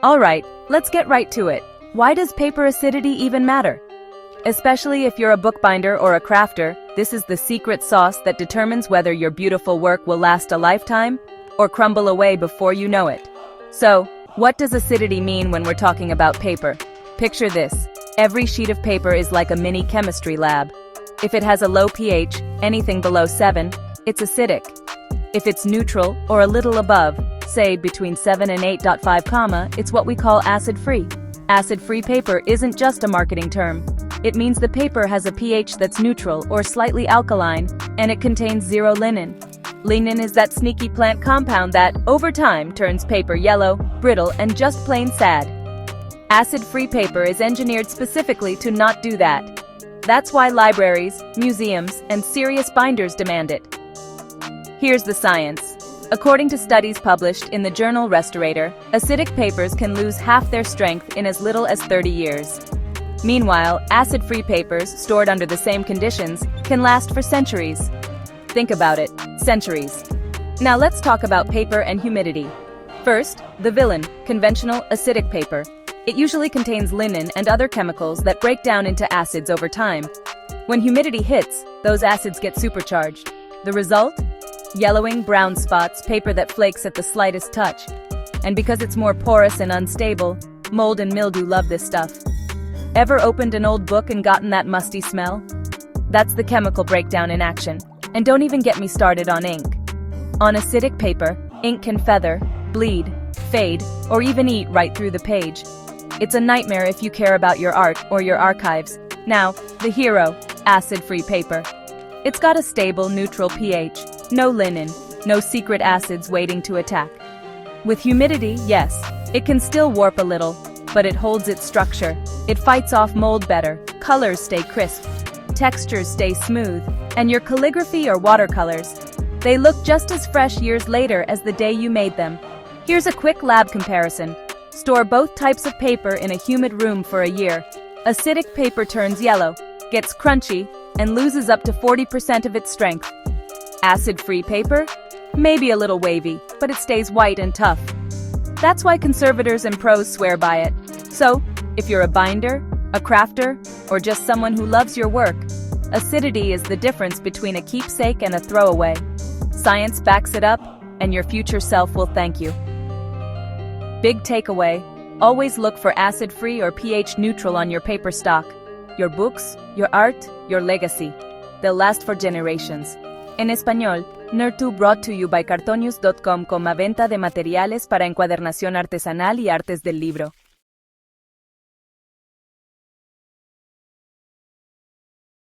Alright, let's get right to it. Why does paper acidity even matter? Especially if you're a bookbinder or a crafter, this is the secret sauce that determines whether your beautiful work will last a lifetime or crumble away before you know it. So, what does acidity mean when we're talking about paper? Picture this. Every sheet of paper is like a mini chemistry lab. If it has a low pH, anything below 7, it's acidic. If it's neutral or a little above, say between 7 and 8.5, it's what we call acid-free. Acid-free paper isn't just a marketing term. It means the paper has a pH that's neutral or slightly alkaline, and it contains zero lignin. Lignin is that sneaky plant compound that, over time, turns paper yellow, brittle, and just plain sad. Acid-free paper is engineered specifically to not do that. That's why libraries, museums, and serious binders demand it. Here's the science. According to studies published in the journal Respirator, acidic papers can lose half their strength in as little as 30 years. Meanwhile, acid-free papers, stored under the same conditions, can last for centuries. Think about it, centuries. Now let's talk about paper and humidity. First, the villain, conventional acidic paper. It usually contains lignin and other chemicals that break down into acids over time. When humidity hits, those acids get supercharged. The result? Yellowing, brown spots, paper that flakes at the slightest touch. And because it's more porous and unstable, mold and mildew love this stuff. Ever opened an old book and gotten that musty smell? That's the chemical breakdown in action. And don't even get me started on ink. On acidic paper, ink can feather, bleed, fade, or even eat right through the page. It's a nightmare if you care about your art or your archives. Now, the hero, acid-free paper. It's got a stable, neutral pH, no lignin, no secret acids waiting to attack. With humidity, yes, it can still warp a little, but it holds its structure. It fights off mold better, colors stay crisp, textures stay smooth, and your calligraphy or watercolors, they look just as fresh years later as the day you made them. Here's a quick lab comparison. Store both types of paper in a humid room for a year. Acidic paper turns yellow, gets crunchy, and loses up to 40% of its strength. Acid-free paper? Maybe a little wavy, but it stays white and tough. That's why conservators and pros swear by it. So, if you're a binder, a crafter, or just someone who loves your work, acidity is the difference between a keepsake and a throwaway. Science backs it up, and your future self will thank you. Big takeaway, always look for acid-free or pH neutral on your paper stock. Your books, your art, your legacy. They'll last for generations. En español, Nerd2 brought to you by Cartonius.com, venta de materiales para encuadernación artesanal y artes del libro.